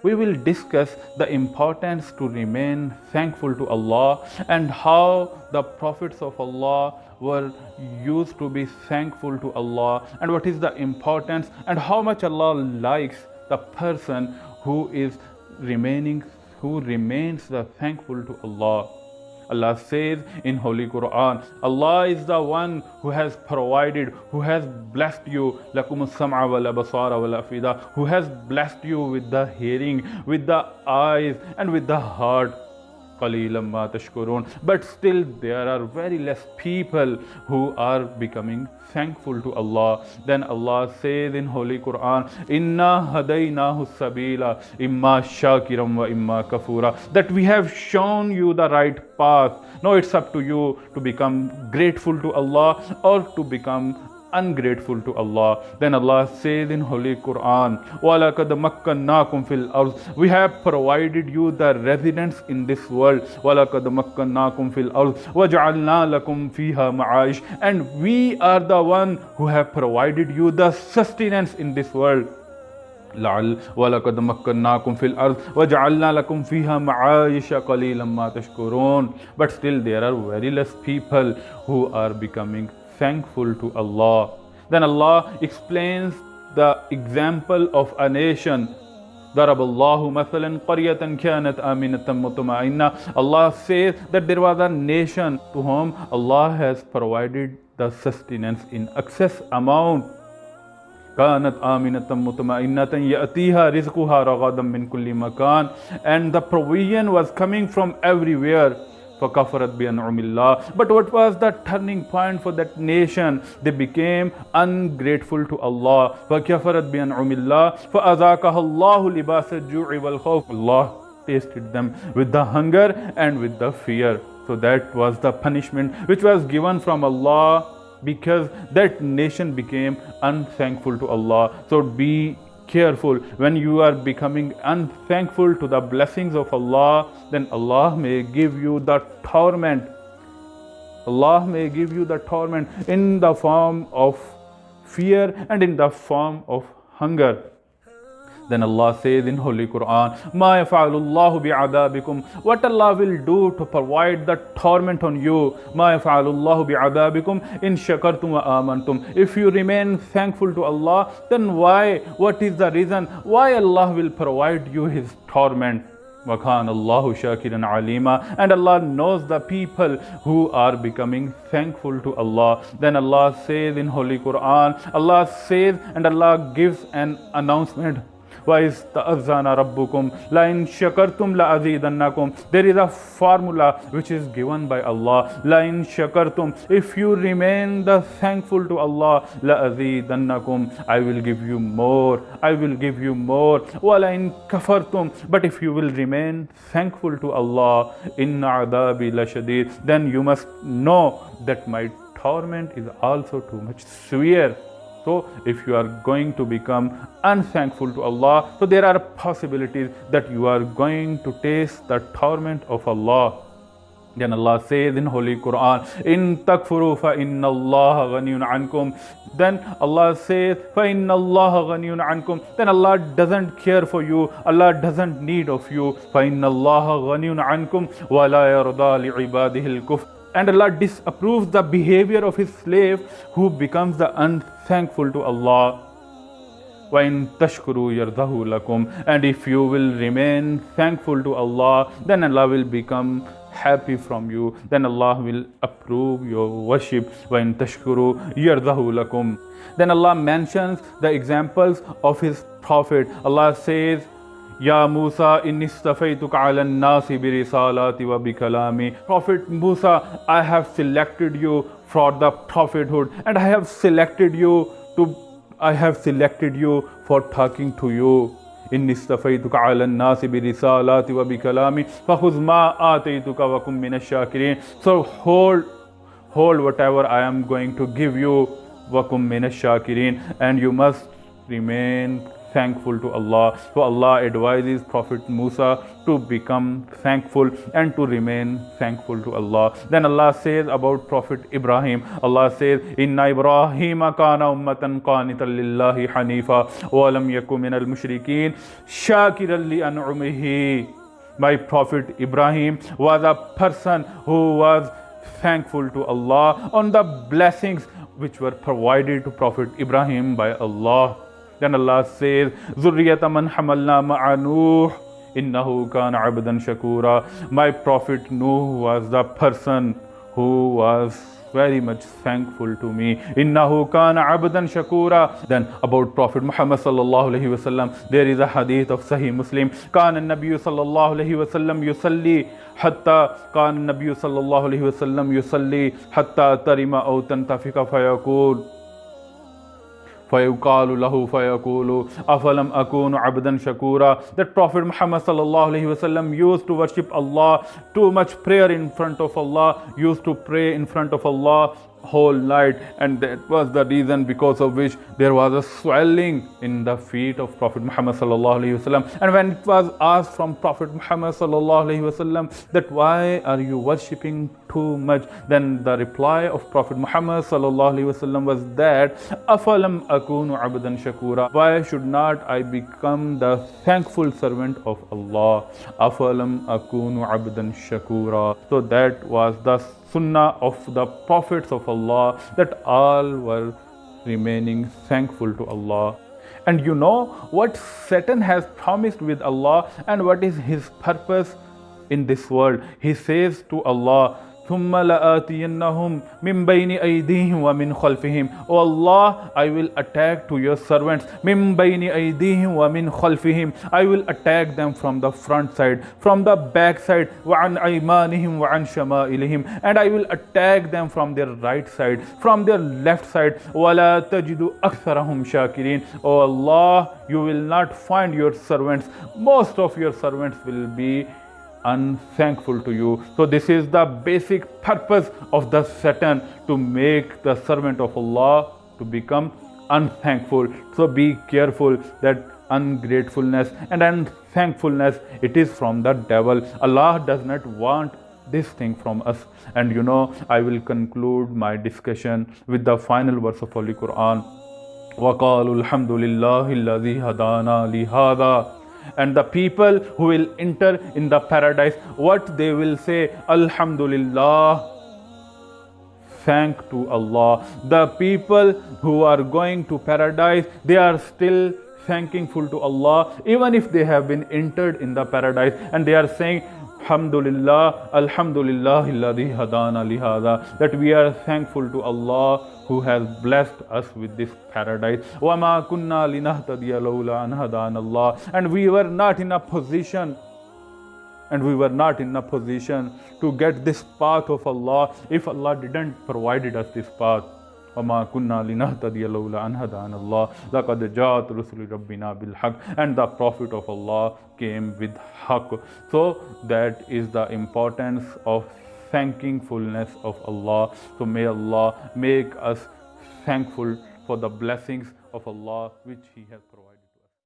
we will discuss the importance to remain thankful to Allah and how the prophets of Allah were used to be thankful to Allah, and what is the importance and how much Allah likes the person who is remaining who remains the thankful to Allah. Allah says in Holy Quran, Allah is the one who has provided, who has blessed you, lakum as-sam'a wal absara wal afida, who has blessed you with the hearing, with the eyes, and with the heart. قَلِيلًا مَا تَشْكُرُونَ. But still there are very less people who are becoming thankful to Allah. Then Allah says in Holy Quran, إِنَّا هَدَيْنَاهُ السَّبِيلَ إِمَّا شَاكِرًا وَإِمَّا كَفُورًا. That we have shown you the right path. Now it's up to you to become grateful to Allah or to become ungrateful to Allah. Then Allah says in Holy Quran, وَلَقَدْ مَكَّنَّاكُمْ فِي الْأَرْضِ. We have provided you the residence in this world. وَلَقَدْ مَكَّنَّاكُمْ فِي الْأَرْضِ وَجَعَلْنَا لَكُمْ فِيهَا مَعَايِشَ. And we are the one who have provided you the sustenance in this world. وَلَقَدْ مَكَّنَّاكُمْ فِي الْأَرْضِ وَجَعَلْنَا لَكُمْ فِيهَا مَعَايِشَ قَلِيلًا مَا تَشْكُرُونَ. But still there are very less people who are becoming thankful to Allah. Then Allah explains the example of a nation. ضرب الله مثلا قرية كانت آمنة مطمئنة. Allah says that there was a nation to whom Allah has provided the sustenance in excess amount. كانت آمنة مطمئنة يأتيها رزقها رغدا من كل مكان. And the provision was coming from everywhere. فَكَفَرَتْ بِأَنْعُمِ اللَّهِ. But what was the turning point for that nation? They became ungrateful to Allah. فَكَفَرَتْ بِأَنْعُمِ اللَّهِ فَأَذَاقَهَا اللَّهُ لِبَاسَ الْجُوعِ وَالْخَوْفِ. Allah tasted them with the hunger and with the fear. So that was the punishment which was given from Allah, because that nation became unthankful to Allah. So be careful when you are becoming unthankful to the blessings of Allah, then Allah may give you the torment. Allah may give you the torment in the form of fear and in the form of hunger. Then Allah says in Holy Quran, مَا يَفْعَلُ اللَّهُ بِعَذَابِكُمْ. What Allah will do to provide the torment on you. مَا يَفْعَلُ اللَّهُ بِعَذَابِكُمْ إِن شَكَرْتُمْ وَآمَنْتُمْ. If you remain thankful to Allah, then why? What is the reason why Allah will provide you His torment? وَكَانَ اللَّهُ شَاكِرًا عَلِيمًا. And Allah knows the people who are becoming thankful to Allah. Then Allah says in Holy Quran, Allah says and Allah gives an announcement. وَإِذْتَأَذَّنَ رَبُّكُمْ لَإِن شَكَرْتُمْ لَأَزِيدَنَّكُمْ. There is a formula which is given by Allah. لَإِن شَكَرْتُمْ. If you remain the thankful to Allah, لَأَزِيدَنَّكُمْ. I will give you more. I will give you more. وَلَإِن كَفَرْتُمْ. But if you will remain thankful to Allah, إِنَّ عَذَابِي لَشَدِيدٌ. Then you must know that my torment is also too much severe. So if you are going to become unthankful to Allah, so there are possibilities that you are going to taste the torment of Allah. Then Allah says in Holy Quran, إِن تَكْفُرُوا فَإِنَّ اللَّهَ غَنِيٌّ عَنْكُمْ. Then Allah says, فَإِنَّ اللَّهَ غَنِيٌّ عَنْكُمْ. Then Allah doesn't care for you. Allah doesn't need of you. فَإِنَّ اللَّهَ غَنِيٌّ عَنْكُمْ وَلَا يَرْضَى لِعِبَادِهِ الْكُفْرَ. And Allah disapproves the behavior of His slave who becomes the unthankful to Allah. وَإِن تَشْكُرُوا يَرْضَهُ لَكُمْ. And if you will remain thankful to Allah, then Allah will become happy from you. Then Allah will approve your worship. وَإِن تَشْكُرُوا يَرْضَهُ لَكُمْ. Then Allah mentions the examples of His Prophet. Allah says, Ya Musa, inni istafaytuka ala nasi bi risalati wa bi kalami. Prophet Musa, I have selected you for the prophethood, and I have selected you for talking to you. Inni istafaytuka ala nasi bi risalati wa bi kalami fakhudh ma ataytuka wa kum minash shakirin. So hold whatever I am going to give you, wa kum minash shakirin, and you must remain thankful to Allah. So Allah advises Prophet Musa to become thankful and to remain thankful to Allah. Then Allah says about Prophet Ibrahim, Allah says, Inna Ibrahima kana ummatan qanitan lillahi hanifa wa lam yaku minal mushrikeen shakiran li an'umihi. My Prophet Ibrahim was a person who was thankful to Allah on the blessings which were provided to Prophet Ibrahim by Allah. Then Allah says, Zurriyata man hamalna ma'a Nuh, innahu kana abdan shakura. My Prophet Nuh was the person who was very much thankful to me. Innahu kana abdan shakura. Then about Prophet Muhammad sallallahu alaihi wasallam, there is a hadith of Sahih Muslim. Kana Nabiyyu sallallahu alaihi wasallam yusalli hatta kana Nabiyyu sallallahu alaihi wasallam yusalli hatta tarima aw tantafika fayaqul فَيُقَالُ لَهُ فَيَقُولُ أَفَلَمْ أَكُونُ عَبْدًا شَكُورًا. That Prophet Muhammad sallallahu alaihi wasallam used to worship Allah, too much prayer in front of Allah, used to pray in front of Allah whole night, and that was the reason because of which there was a swelling in the feet of Prophet Muhammad sallallahu alaihi wasallam. And when it was asked from Prophet Muhammad sallallahu alaihi wasallam that why are you worshipping too much, then the reply of Prophet Muhammad sallallahu alaihi wasallam was that afalam akunu abdan shakura, why should not I become the thankful servant of Allah? Afalam akunu abdan shakura. So that was the sunnah of the prophets of Allah, that all were remaining thankful to Allah. And you know what Satan has promised with Allah and what is his purpose in this world. He says to Allah, ثُمَّ لَآتِيَنَّهُمْ مِنْ بَيْنِ أَيْدِيهِمْ وَمِنْ خَلْفِهِمْ. O Allah, I will attack to your servants. مِنْ بَيْنِ أَيْدِيهِمْ وَمِنْ خَلْفِهِمْ. I will attack them from the front side, from the back side. وَعَنْ أَيْمَانِهِمْ وَعَنْ شَمَائِلِهِمْ. And I will attack them from their right side, from their left side. وَلَا تَجِدُ أَكْثَرَهُمْ شَاكِرِينَ. O Allah, you will not find your servants, most of your servants will be unthankful to you. So this is the basic purpose of the Satan, to make the servant of Allah to become unthankful. So be careful that ungratefulness and unthankfulness, it is from the devil. Allah does not want this thing from us. And you know, I will conclude my discussion with the final verse of Holy Quran. وَقَالُوا الْحَمْدُ لِلَّهِ الَّذِي هَدَانَا لِهَذَا. And the people who will enter in the paradise, what they will say? Alhamdulillah, thank to Allah. The people who are going to paradise, they are still thankful to Allah, even if they have been entered in the paradise, and they are saying, Alhamdulillah, Alhamdulillah, alladhi hadana lihada, that we are thankful to Allah who has blessed us with this paradise. وَمَا كُنَّا لِنَهْتَدِيَ لَوْلَا أَنْ هَدَانَ اللَّهُ. And we were not in a position, to get this path of Allah if Allah didn't provided us this path. وَمَا كُنَّا لِنَهْتَدِيَ لَوْلَا أَنْ هَدَانَ اللَّهُ لَقَدْ جَاءَتْ رُسُلُ رَبِّنَا بِالْحَقِّ. And the Prophet of Allah came with haqq. So that is the importance of thankfulness of Allah. So may Allah make us thankful for the blessings of Allah which He has provided.